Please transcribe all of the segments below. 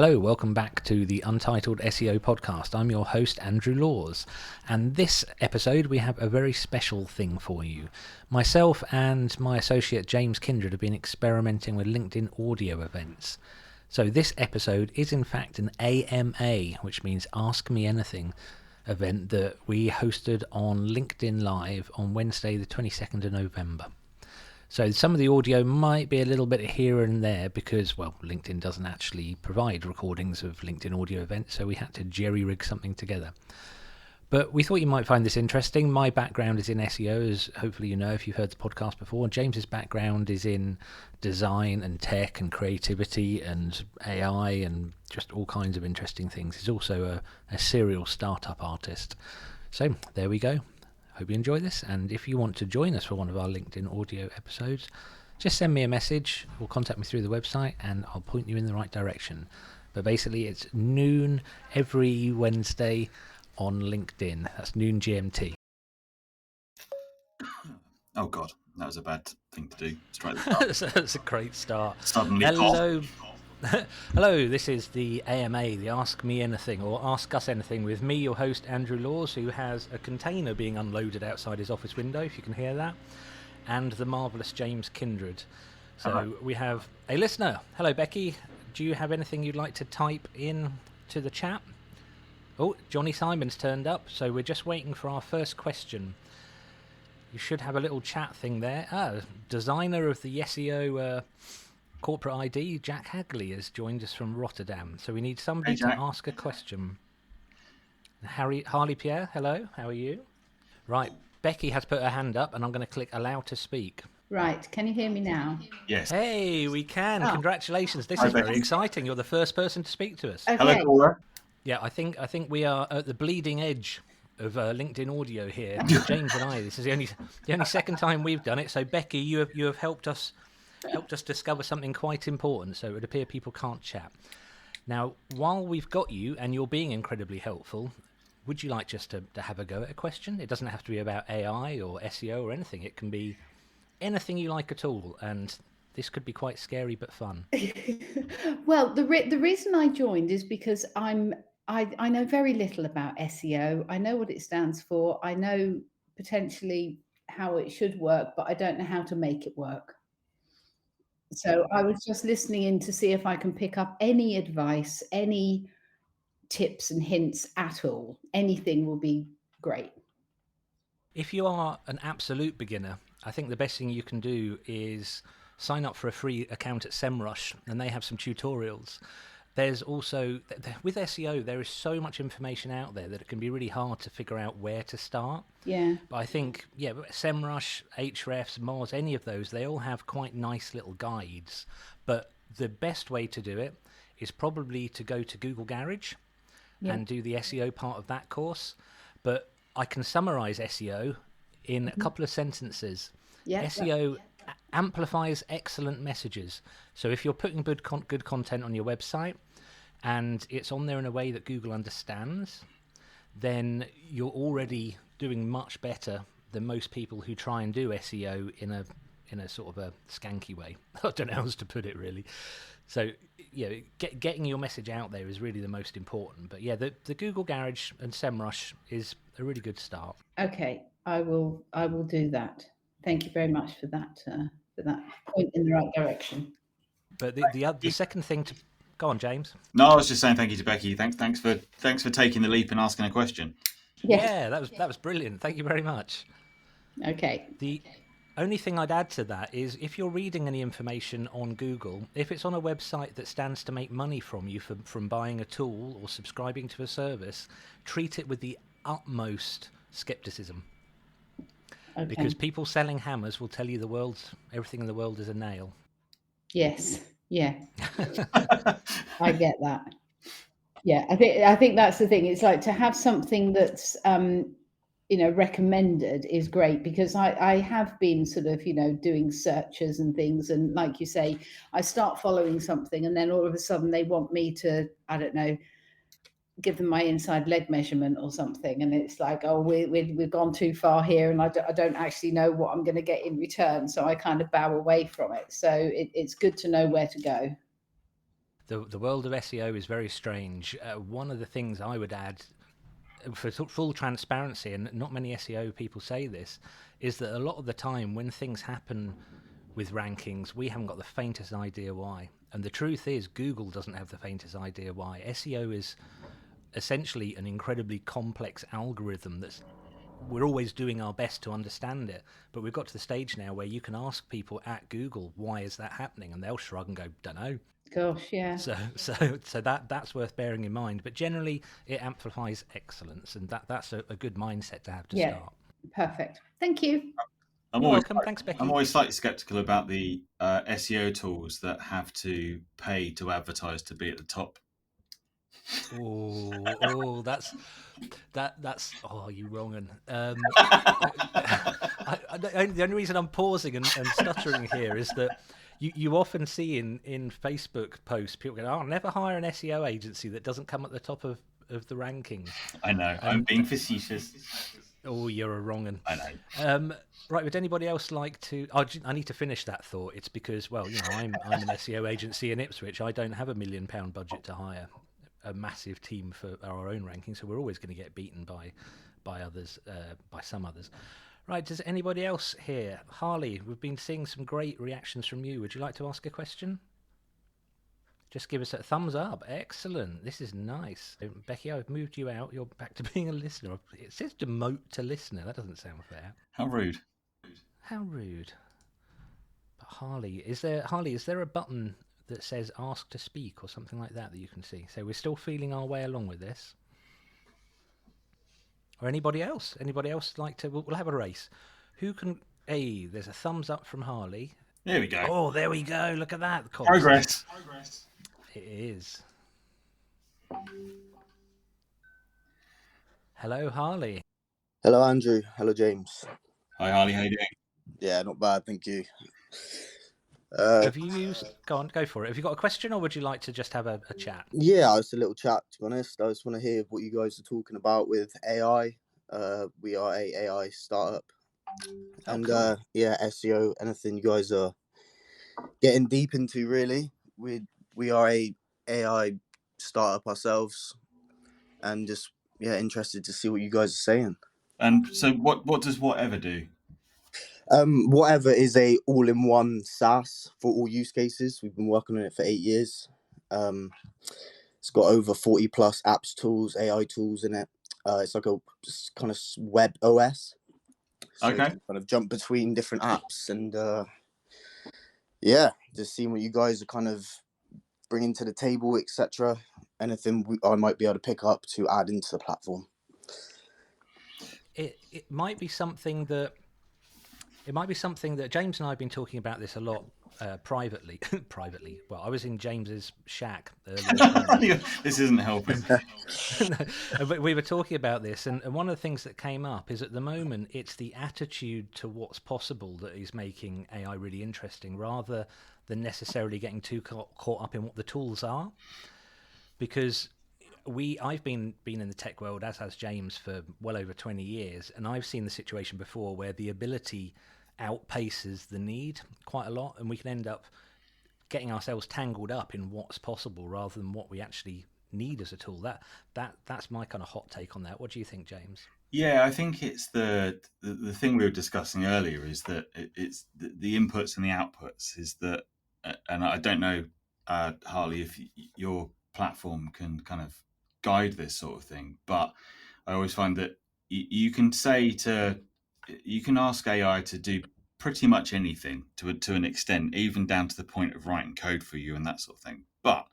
Hello, welcome back to the Untitled SEO podcast. I'm your host, Andrew Laws, and this episode we have a very special thing for you. Myself and my associate James Kindred have been experimenting with LinkedIn audio events. So this episode is in fact an AMA, which means Ask Me Anything event that we hosted on LinkedIn Live on Wednesday the 22nd of November. So some of the audio might be a little bit here and there because, well, LinkedIn doesn't actually provide recordings of LinkedIn audio events, so we had to jerry-rig something together. But we thought you might find this interesting. My background is in SEO, as hopefully you know if you've heard the podcast before. James's background is in design and tech and creativity and AI and just all kinds of interesting things. He's also a serial startup artist. So there we go. Hope you enjoy this, and if you want to join us for one of our LinkedIn audio episodes, just send me a message or contact me through the website and I'll point you in the right direction. But basically it's noon every Wednesday on LinkedIn. That's noon GMT. Oh God, that was a bad thing to do. Straight at the start. That's a great start. Suddenly Hello. Hello, this is the AMA, the Ask Me Anything, or Ask Us Anything, with me, your host, Andrew Laws, who has a container being unloaded outside his office window, if you can hear that, and the marvellous James Kindred. So we have a listener. Hello, Becky. Do you have anything you'd like to type in to the chat? Oh, Johnny Simon's turned up, so we're just waiting for our first question. You should have a little chat thing there. Designer of the SEO... corporate ID, Jack Hagley, has joined us from Rotterdam. So we need somebody to ask a question. Harley Pierre, hello, how are you? Right, Becky has put her hand up and I'm going to click allow to speak. Right, can you hear me now? Yes. Hey, we can. Oh. Congratulations. This is very exciting. You're the first person to speak to us. Okay. Hello, caller. Yeah, I think we are at the bleeding edge of LinkedIn audio here. James and I, this is the only second time we've done it. So Becky, you have helped us discover something quite important, so it would appear people can't chat. Now, while we've got you and you're being incredibly helpful, would you like just to have a go at a question? It doesn't have to be about AI or SEO or anything. It can be anything you like at all, and this could be quite scary but fun. Well, the reason I joined is because I know very little about SEO. I know what it stands for. I know potentially how it should work, but I don't know how to make it work. So I was just listening in to see if I can pick up any advice, any tips and hints at all. Anything will be great. If you are an absolute beginner, I think the best thing you can do is sign up for a free account at SEMrush, and they have some tutorials. There's also, with SEO, there is so much information out there that it can be really hard to figure out where to start. Yeah. But I think, SEMrush, Ahrefs, Moz, any of those, they all have quite nice little guides. But the best way to do it is probably to go to Google Garage and do the SEO part of that course. But I can summarize SEO in a couple of sentences. Yeah, SEO amplifies excellent messages. So if you're putting good content on your website and it's on there in a way that Google understands, then you're already doing much better than most people who try and do SEO in a sort of a skanky way. I don't know how else to put it, really. So getting your message out there is really the most important. But the Google Garage and SEMrush is a really good start. Okay, I will do that. Thank you very much for that point in the right direction. But the second thing to go on, James. No, I was just saying thank you to Becky. Thanks for taking the leap and asking a question. Yes. Yeah, that was brilliant. Thank you very much. Okay. The only thing I'd add to that is if you're reading any information on Google, if it's on a website that stands to make money from you from buying a tool or subscribing to a service, treat it with the utmost skepticism. Okay. Because people selling hammers will tell you everything in the world is a nail. Yes. Yeah. I get that. Yeah, I think that's the thing. It's like to have something that's recommended is great, because I have been sort of doing searches and things, and like you say, I start following something and then all of a sudden they want me to, I don't know, give them my inside leg measurement or something, and it's like, oh, we've gone too far here, and I don't actually know what I'm going to get in return, so I kind of bow away from it. So it's good to know where to go. The world of SEO is very strange. One of the things I would add, for full transparency, and not many SEO people say this, is that a lot of the time when things happen with rankings, we haven't got the faintest idea why. And the truth is, Google doesn't have the faintest idea why. SEO is essentially an incredibly complex algorithm that's we're always doing our best to understand it, but we've got to the stage now where you can ask people at Google, why is that happening, and they'll shrug and go, don't know. Gosh, yeah. So that's worth bearing in mind. But generally, it amplifies excellence, and that's a good mindset to have to start. Perfect. Thank you. You're welcome. Thanks, Becky. I'm always slightly skeptical about the SEO tools that have to pay to advertise to be at the top. Oh, that's you wrong. And the only reason I'm pausing and stuttering here is that you often see in Facebook posts people go, "Oh, never hire an SEO agency that doesn't come at the top of the rankings." I know. I'm being facetious. Oh, you're a wrong un. I know. Right, would anybody else like to? I need to finish that thought. It's because, well, I'm an SEO agency in Ipswich. I don't have £1 million budget to hire a massive team for our own ranking, so we're always going to get beaten by others, by some others. Right, does anybody else here? Harley, we've been seeing some great reactions from you. Would you like to ask a question? Just give us a thumbs up. Excellent. This is nice. Becky, I've moved you out. You're back to being a listener. It says demote to listener. That doesn't sound fair. How rude. How rude. But Harley, is there a button that says ask to speak or something like that you can see? So we're still feeling our way along with this. Or anybody else? Anybody else like to? We'll have a race. Who can? Hey, there's a thumbs up from Harley. There we go. Oh, there we go. Look at that. Progress. It is. Hello, Harley. Hello, Andrew. Hello, James. Hi, Harley. How you doing? Yeah, not bad, thank you. Have you used? Go for it. Have you got a question, or would you like to just have a chat? Yeah, it's a little chat, to be honest. I just want to hear what you guys are talking about with AI. We are a AI startup. And cool. SEO, anything you guys are getting deep into, really. We are a AI startup ourselves, and just interested to see what you guys are saying. And so what does Whatever do? Whatever is a all-in-one SaaS for all use cases. We've been working on it for 8 years. It's got over 40 plus apps, tools, AI tools in it. It's like a kind of web OS. So Okay. kind of jump between different apps and just seeing what you guys are kind of bringing to the table, etc. Anything I might be able to pick up to add into the platform. It might be something that. It might be something that James and I have been talking about this a lot privately. Privately. Well, I was in James's shack earlier. This isn't helping. But we were talking about this, and one of the things that came up is at the moment it's the attitude to what's possible that is making AI really interesting, rather than necessarily getting too caught up in what the tools are. Because I've been in the tech world, as has James, for well over 20 years, and I've seen the situation before where the ability outpaces the need quite a lot, and we can end up getting ourselves tangled up in what's possible rather than what we actually need as a tool. That's my kind of hot take on that. What do you think, James? Yeah, I think it's the thing we were discussing earlier is that it's the inputs and the outputs is that, and I don't know, Harley, if your platform can kind of guide this sort of thing, but I always find that you can ask AI to do pretty much anything to an extent, even down to the point of writing code for you and that sort of thing. But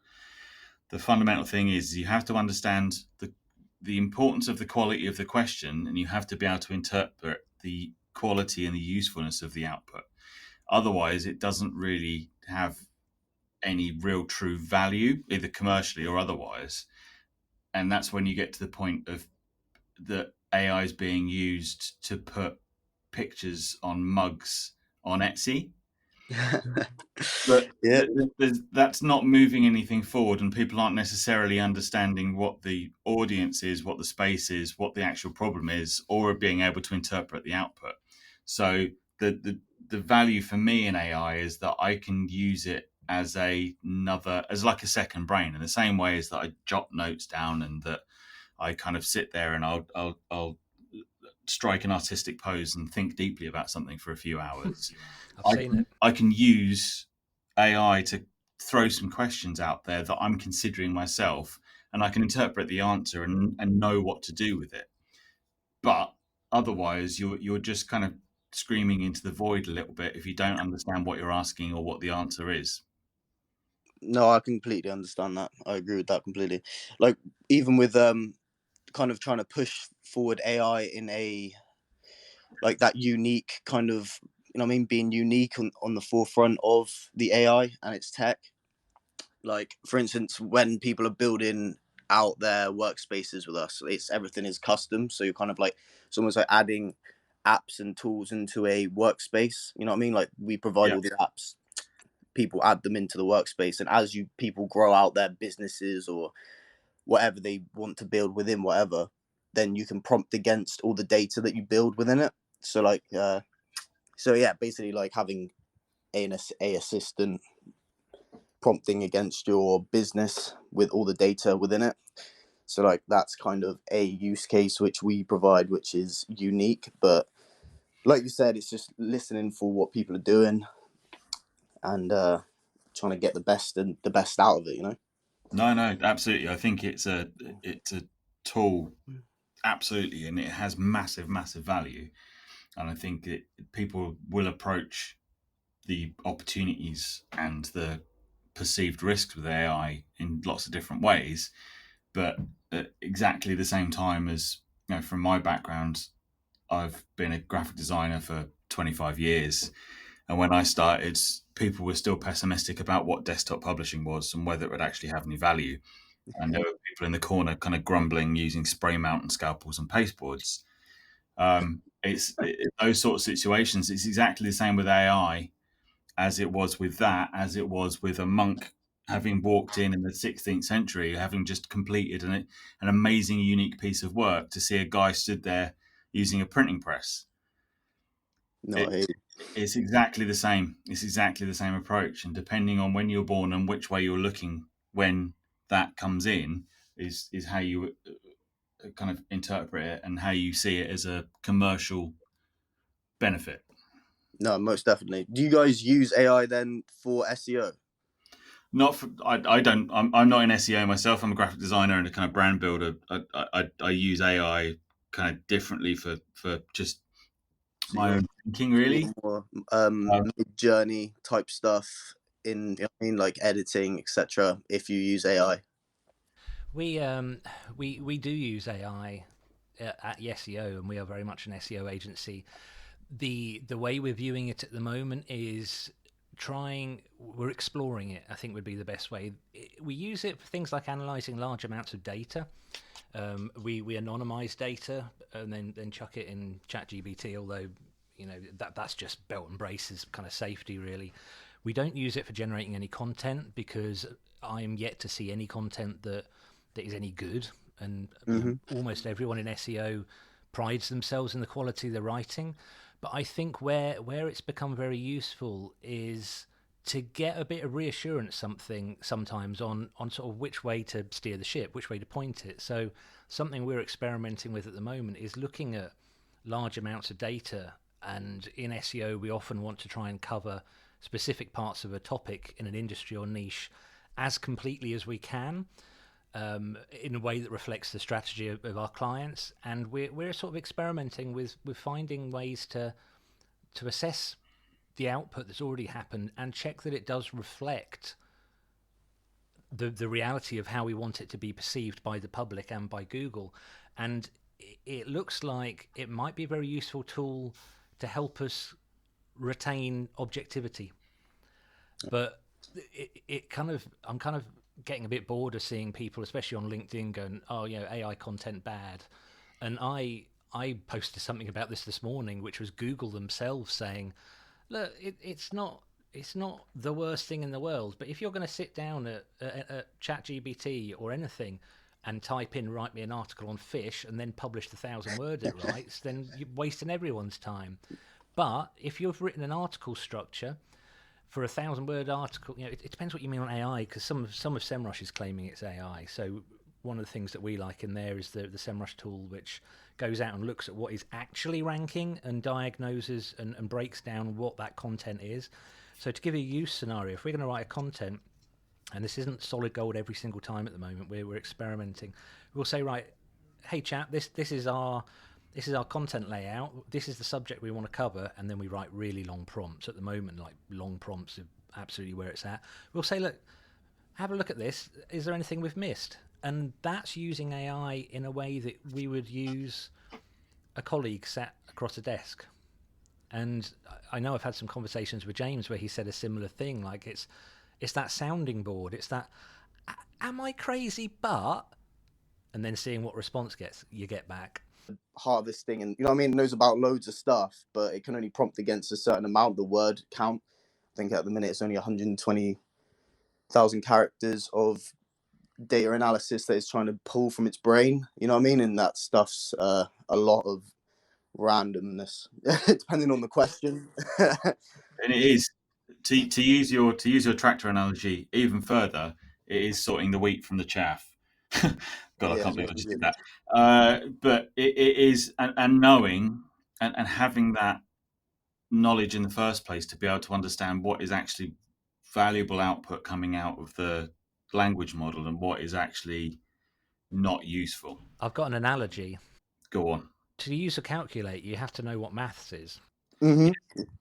the fundamental thing is you have to understand the importance of the quality of the question, and you have to be able to interpret the quality and the usefulness of the output. Otherwise, it doesn't really have any real true value, either commercially or otherwise. And that's when you get to the point of that AI is being used to put pictures on mugs on Etsy. But that's not moving anything forward, and people aren't necessarily understanding what the audience is, what the space is, what the actual problem is, or being able to interpret the output. So the value for me in AI is that I can use it as like a second brain, in the same way as that I jot notes down and that I kind of sit there and I'll strike an artistic pose and think deeply about something for a few hours. I can use AI to throw some questions out there that I'm considering myself, and I can interpret the answer and know what to do with it. But otherwise, you're just kind of screaming into the void a little bit if you don't understand what you're asking or what the answer is. No, I completely understand that. I agree with that completely. Like, even with kind of trying to push forward AI in a like that unique kind of, you know what I mean, being unique on the forefront of the AI and its tech. Like, for instance, when people are building out their workspaces with us, everything is custom. So you're kind of like, it's almost like adding apps and tools into a workspace. You know what I mean? Like, we provide all the apps, people add them into the workspace, and as people grow out their businesses or whatever they want to build within whatever, then you can prompt against all the data that you build within it. So like basically like having a assistant prompting against your business with all the data within it. So like that's kind of a use case which we provide, which is unique. But like you said, it's just listening for what people are doing and trying to get the best out of it, you know. No, absolutely. I think it's a tool, absolutely, and it has massive value. And I think people will approach the opportunities and the perceived risks with AI in lots of different ways, but at exactly the same time as, you know, from my background, I've been a graphic designer for 25 years. And when I started, people were still pessimistic about what desktop publishing was and whether it would actually have any value. And there were people in the corner kind of grumbling using spray mount and scalpels and pasteboards. Those sort of situations. It's exactly the same with AI as it was with a monk having walked in the 16th century, having just completed an amazing, unique piece of work, to see a guy stood there using a printing press. No, It's exactly the same. It's exactly the same approach. And depending on when you're born and which way you're looking when that comes in, is how you kind of interpret it and how you see it as a commercial benefit. No, most definitely. Do you guys use AI then for SEO? Not for, I don't. I'm not in SEO myself. I'm a graphic designer and a kind of brand builder. I use AI kind of differently for just my own thinking, really. More mid-journey type stuff in, you know what I mean, like editing, etc. If you use AI, We do use AI at the SEO, and we are very much an SEO agency. The way we're viewing it at the moment is we're exploring it, I think would be the best way. We use it for things like analyzing large amounts of data. We anonymize data and then chuck it in ChatGPT, although, you know, that's just belt and braces kind of safety, really. We don't use it for generating any content, because I'm yet to see any content that is any good, and almost everyone in SEO prides themselves in the quality of their writing. But I think where it's become very useful is to get a bit of reassurance sometimes on sort of which way to steer the ship, which way to point it. So something we're experimenting with at the moment is looking at large amounts of data, and in SEO we often want to try and cover specific parts of a topic in an industry or niche as completely as we can, in a way that reflects the strategy of our clients. And we're sort of experimenting with finding ways to assess the output that's already happened and check that it does reflect the reality of how we want it to be perceived by the public and by Google. And it looks like it might be a very useful tool to help us retain objectivity. But I'm kind of getting a bit bored of seeing people, especially on LinkedIn, going, "Oh, you know, AI content bad." And I posted something about this morning, which was Google themselves saying, "Look, it's not the worst thing in the world, but if you're going to sit down at ChatGPT or anything and type in, write me an article on fish, and then publish the 1,000 words it writes, then you're wasting everyone's time. But if you've written an article structure for a 1,000-word article, it depends what you mean on AI, because some of SEMrush is claiming it's AI. So one of the things that we like in there is the SEMrush tool, which goes out and looks at what is actually ranking and diagnoses and breaks down what that content is. So to give you a use scenario, if we're going to write a content, and this isn't solid gold every single time at the moment, we're experimenting, we'll say, right, hey chap, this is our content layout, this is the subject we want to cover, and then we write really long prompts. At the moment, like, long prompts are absolutely where it's at. We'll say, look, have a look at this, is there anything we've missed? And that's using AI in a way that we would use a colleague sat across a desk. And I know I've had some conversations with James where he said a similar thing, like it's that sounding board, it's that, am I crazy, but, and then seeing what response you get back. Harvesting, and it knows about loads of stuff, but it can only prompt against a certain amount, the word count. I think at the minute it's only 120,000 characters of data analysis that it's trying to pull from its brain, and that stuff's a lot of randomness depending on the question. And it is, to use your tractor analogy even further, it is sorting the wheat from the chaff. God, I can't believe I just did that. But it is, and knowing and having that knowledge in the first place to be able to understand what is actually valuable output coming out of the language model and what is actually not useful. I've got an analogy. Go on. To use a calculator, you have to know what maths is. Mm-hmm.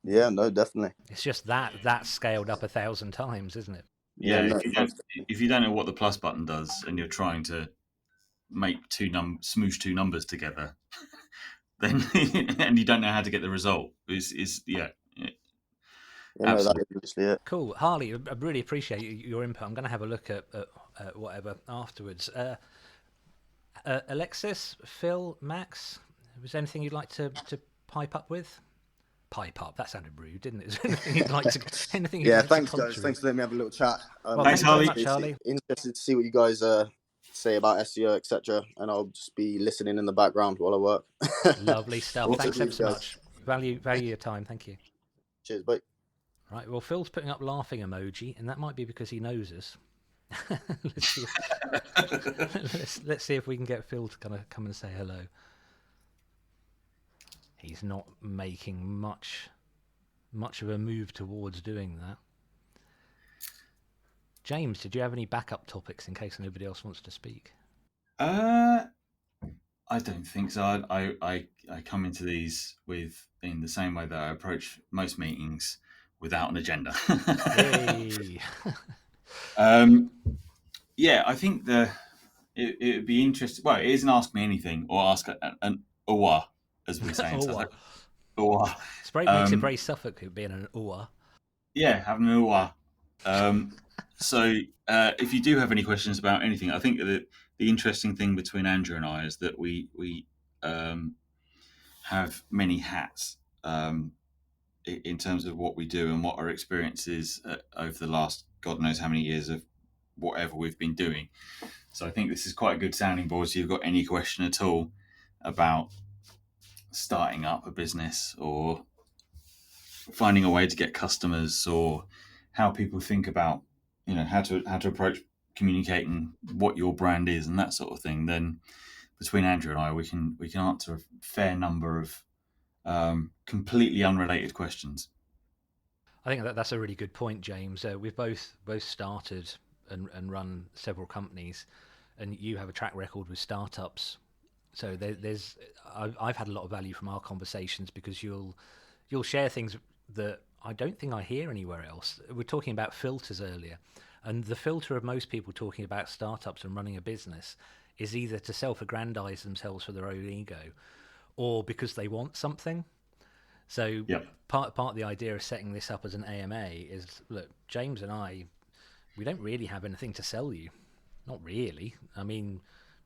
Yeah, no, definitely. It's just that's scaled up 1,000 times, isn't it? Yeah, no, if you don't know what the plus button does and you're trying to make smoosh two numbers together, then and you don't know how to get the result, Yeah, no, that is obviously it. Cool. Harley, I really appreciate your input. I'm going to have a look at whatever afterwards. Alexis, Phil, Max, was there anything you'd like to pipe up with? Pipe up, that sounded rude, didn't it? Is there anything you'd like to thanks guys, thanks for letting me have a little chat. Thanks, Harley. Interested to see what you guys say about SEO, etc., and I'll just be listening in the background while I work. Lovely stuff. Thanks ever so much. Value your time. Thank you. Cheers, bye. Right, well, Phil's putting up laughing emoji, and that might be because he knows us. let's see if we can get Phil to kind of come and say hello. He's not making much of a move towards doing that. James, did you have any backup topics in case nobody else wants to speak? I don't think so. I come into these in the same way that I approach most meetings, without an agenda. Hey. Yeah, I think it would be interesting. Well, it isn't Ask Me Anything or Ask an OA, as we say. OA. Makes it very Suffolk being an OA. Yeah, having an OA. So if you do have any questions about anything, I think that the interesting thing between Andrew and I is that we have many hats in terms of what we do and what our experience is over the last God knows how many years of whatever we've been doing. So I think this is quite a good sounding board. So you've got any question at all about starting up a business or finding a way to get customers, or how people think about, how to approach communicating what your brand is and that sort of thing, then between Andrew and I, we can answer a fair number of completely unrelated questions. I think that's a really good point, James. We've both started and run several companies, and you have a track record with startups. So I've had a lot of value from our conversations, because you'll share things that I don't think I hear anywhere else. We're talking about filters earlier, and the filter of most people talking about startups and running a business is either to self-aggrandize themselves for their own ego, or because they want something. So part of the idea of setting this up as an AMA is, look, James and I, we don't really have anything to sell you. Not really. I mean,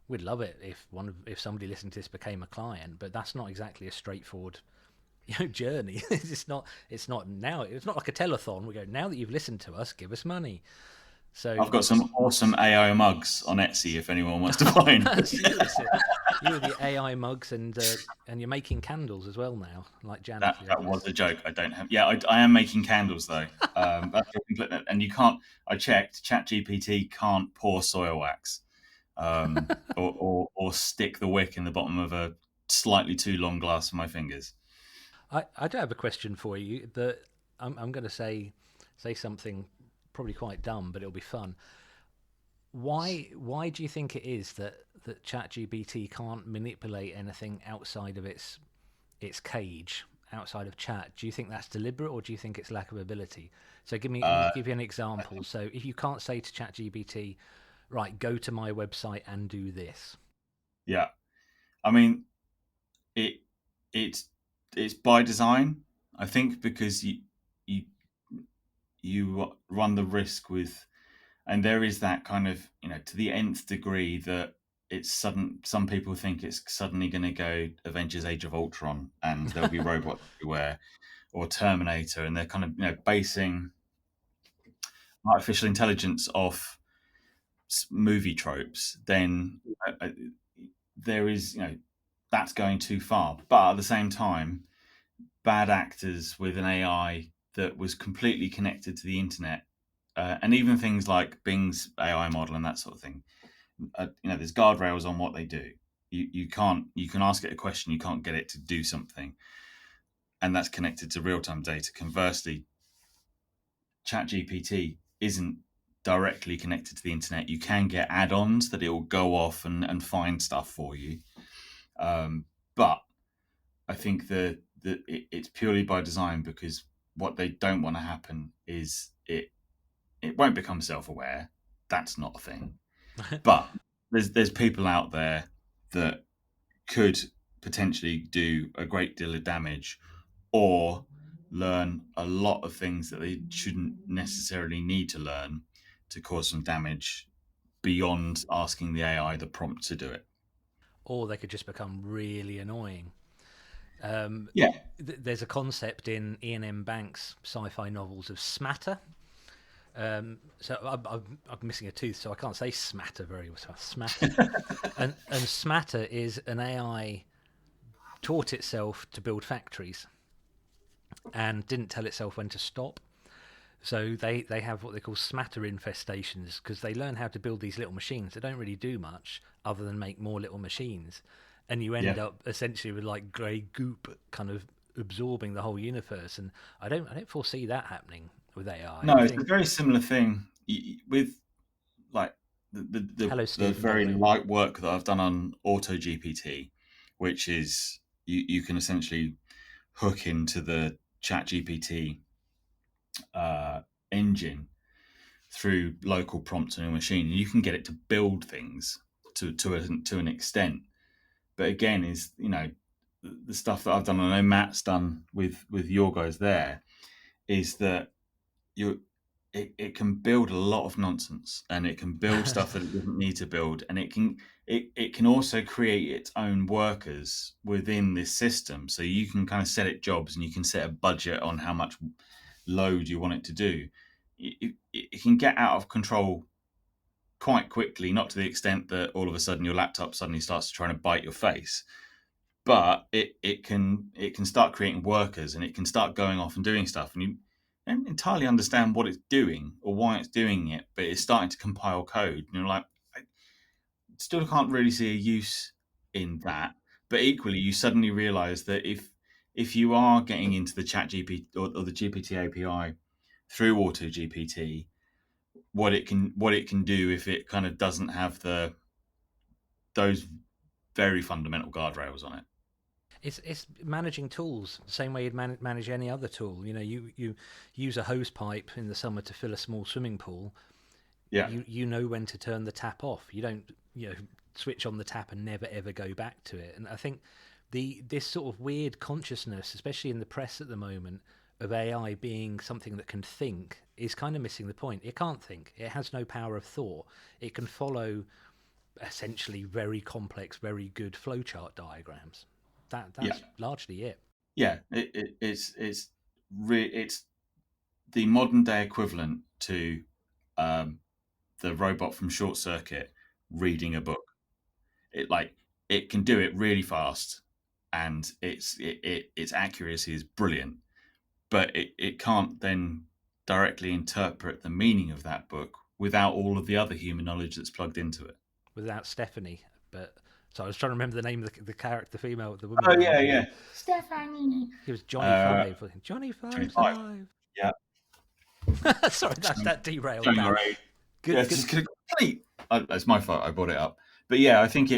we'd love it if somebody listening to this became a client, but that's not exactly a straightforward journey. It's not like a telethon. We go, now that you've listened to us, give us money. So I've got some awesome AI mugs on Etsy if anyone wants to find. You with your AI mugs, and you're making candles as well now, like Janet. That was a joke. I don't have. Yeah, I am making candles though. And you can't. I checked. ChatGPT can't pour soil wax, or stick the wick in the bottom of a slightly too long glass for my fingers. I do have a question for you. That I'm going to say something probably quite dumb, but it'll be fun. Why do you think it is that ChatGPT can't manipulate anything outside of its cage, outside of chat? Do you think that's deliberate, or do you think it's lack of ability? So give you an example. So if you can't say to ChatGPT, right, go to my website and do this. Yeah, I mean, it's by design, I think, because you run the risk with, and there is that kind of, to the nth degree that it's sudden. Some people think it's suddenly going to go Avengers: Age of Ultron, and there'll be robots everywhere, or Terminator, and they're kind of basing artificial intelligence off movie tropes. Then there is, that's going too far. But at the same time, bad actors with an AI that was completely connected to the internet, and even things like Bing's AI model and that sort of thing. There's guardrails on what they do. You can ask it a question, you can't get it to do something, and that's connected to real-time data. Conversely, ChatGPT isn't directly connected to the internet. You can get add-ons that it will go off and find stuff for you, but I think that it's purely by design, because what they don't want to happen is it won't become self-aware. That's not a thing. But there's people out there that could potentially do a great deal of damage, or learn a lot of things that they shouldn't necessarily need to learn to cause some damage beyond asking the AI the prompt to do it. Or they could just become really annoying. Yeah. There's a concept in Ian M. Banks' sci-fi novels of smatter. So I'm missing a tooth, so I can't say smatter very well. Smatter. and smatter is an AI taught itself to build factories and didn't tell itself when to stop. So they have what they call smatter infestations, because they learn how to build these little machines that don't really do much other than make more little machines. And you end up essentially with like grey goop kind of absorbing the whole universe. And I don't foresee that happening with AI. No, it's a very similar thing with like the very light work that I've done on AutoGPT, which is you can essentially hook into the ChatGPT engine through local prompts on your machine. You can get it to build things to an extent. But again, is the stuff that I've done, I know Matt's done with your guys there, is that it can build a lot of nonsense, and it can build stuff that it doesn't need to build, and it can also create its own workers within this system. So you can kind of set it jobs, and you can set a budget on how much load you want it to do. It can get out of control quite quickly, not to the extent that all of a sudden your laptop suddenly starts trying to bite your face, but it can start creating workers, and it can start going off and doing stuff, and you don't entirely understand what it's doing or why it's doing it, but it's starting to compile code, and you're like, I still can't really see a use in that. But equally, you suddenly realize that if you are getting into the ChatGPT or the GPT API through AutoGPT, what it can do if it kind of doesn't have those very fundamental guardrails on it. It's managing tools the same way you'd manage any other tool. You use a hose pipe in the summer to fill a small swimming pool. Yeah. You know when to turn the tap off. You don't switch on the tap and never ever go back to it. And I think this sort of weird consciousness, especially in the press at the moment, of AI being something that can think, is kind of missing the point. It can't think. It has no power of thought. It can follow essentially very complex, very good flowchart diagrams. That's largely it. Yeah, it's the modern day equivalent to the robot from Short Circuit reading a book. It can do it really fast, and its accuracy is brilliant, but it can't then directly interpret the meaning of that book without all of the other human knowledge that's plugged into it. Without Stephanie, but so I was trying to remember the name of the character, the female, the woman. Oh yeah, Stephanie. It was Johnny Five. Johnny Five's 25. alive. Yeah. Sorry, that derailed. Showing That. your age. Good, Yeah, good. it's just complete. It's my fault. I brought it up, but yeah, I think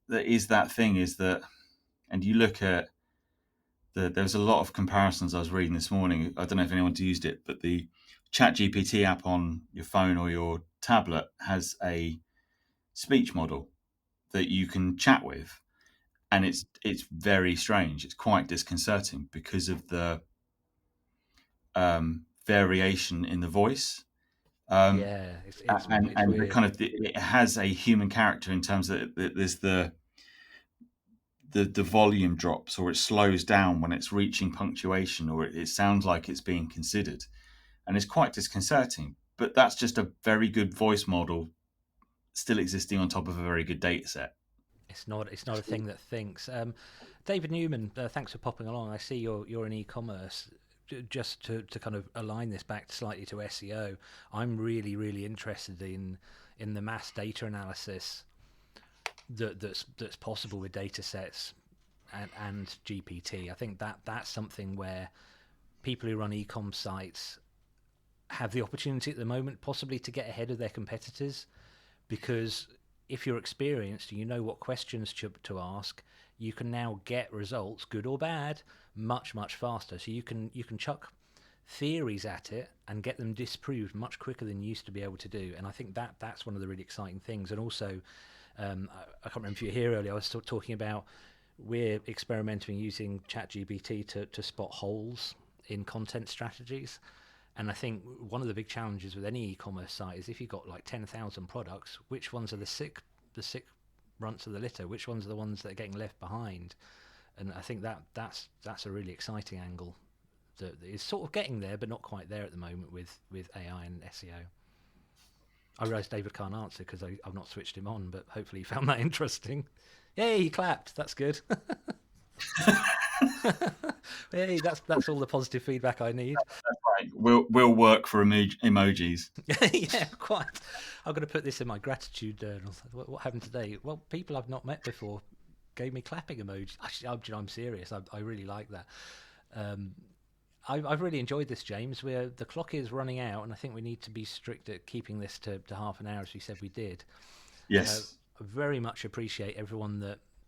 there is that thing is that, and you look at there's a lot of comparisons I was reading this morning. I don't know if anyone's used it, but the ChatGPT app on your phone or your tablet has a speech model that you can chat with, and it's very strange. It's quite disconcerting because of the variation in the voice. Yeah, it's and the weird. kind of it has a human character in terms of there's the volume drops, or it slows down when it's reaching punctuation, or it sounds like it's being considered, and it's quite disconcerting. But that's just a very good voice model still existing on top of a very good data set. It's not a thing that thinks. David Newman, thanks for popping along. I see you're in e-commerce. Just to kind of align this back slightly to SEO, I'm really interested in the mass data analysis that's possible with data sets and GPT. I think that's something where people who run e-com sites have the opportunity at the moment possibly to get ahead of their competitors, because if you're experienced and you know what questions to ask, you can now get results, good or bad, much faster. So you can chuck theories at it and get them disproved much quicker than you used to be able to do. And I think that's one of the really exciting things. And also, I can't remember if you were here earlier, I was talking about we're experimenting using ChatGPT to spot holes in content strategies. And I think one of the big challenges with any e-commerce site is if you've got like 10,000 products, which ones are the sick runts of the litter? Which ones are the ones that are getting left behind? And I think that's a really exciting angle that is sort of getting there, but not quite there at the moment with AI and SEO. I realise David can't answer because I've not switched him on, but hopefully he found that interesting. Yay, he clapped. That's good. Hey, that's all the positive feedback I need. That's right. We'll work for emojis. Yeah, quite. I'm going to put this in my gratitude journal. What happened today? Well, people I've not met before gave me clapping emojis. Actually, I'm serious. I really like that. I've really enjoyed this, James. The clock is running out, and I think we need to be strict at keeping this to half an hour, as we said we did. Yes. I very much appreciate everyone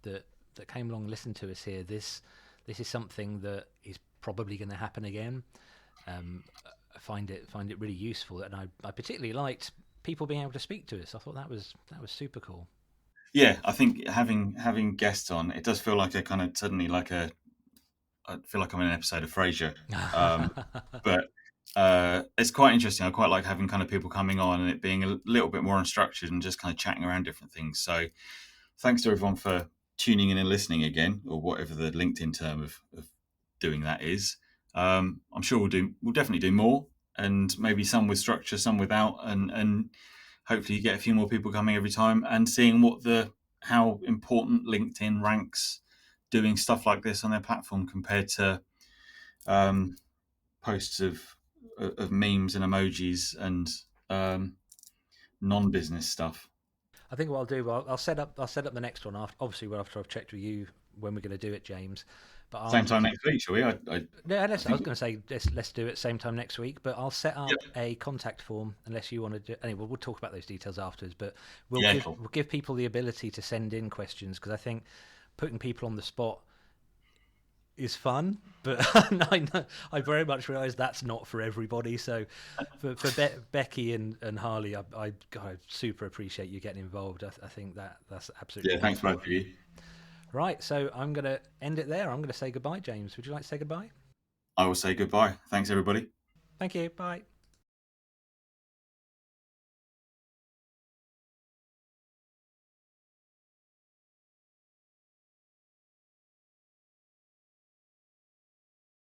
that came along and listened to us here. This is something that is probably going to happen again. I find it really useful, and I particularly liked people being able to speak to us. I thought that was super cool. Yeah, I think having guests on, it does feel like a kind of suddenly like I feel like I'm in an episode of Frasier. But it's quite interesting. I quite like having kind of people coming on and it being a little bit more unstructured and just kind of chatting around different things. So thanks to everyone for tuning in and listening again, or whatever the LinkedIn term of doing that is. I'm sure we'll definitely do more, and maybe some with structure, some without, and hopefully you get a few more people coming every time and seeing how important LinkedIn ranks doing stuff like this on their platform compared to posts of memes and emojis and non-business stuff. I think what I'll do, I'll set up the next one after I've checked with you when we're going to do it, James. But same time next week, shall we? I was going to say let's do it same time next week. But I'll set up a contact form unless you want to do. Anyway, we'll talk about those details afterwards. But we'll give people the ability to send in questions, because I think putting people on the spot is fun, but I very much realise that's not for everybody. So for Becky and Harley, I super appreciate you getting involved. I think that's absolutely thanks both of you. Right, so I'm going to end it there. I'm going to say goodbye, James. Would you like to say goodbye? I will say goodbye. Thanks, everybody. Thank you. Bye.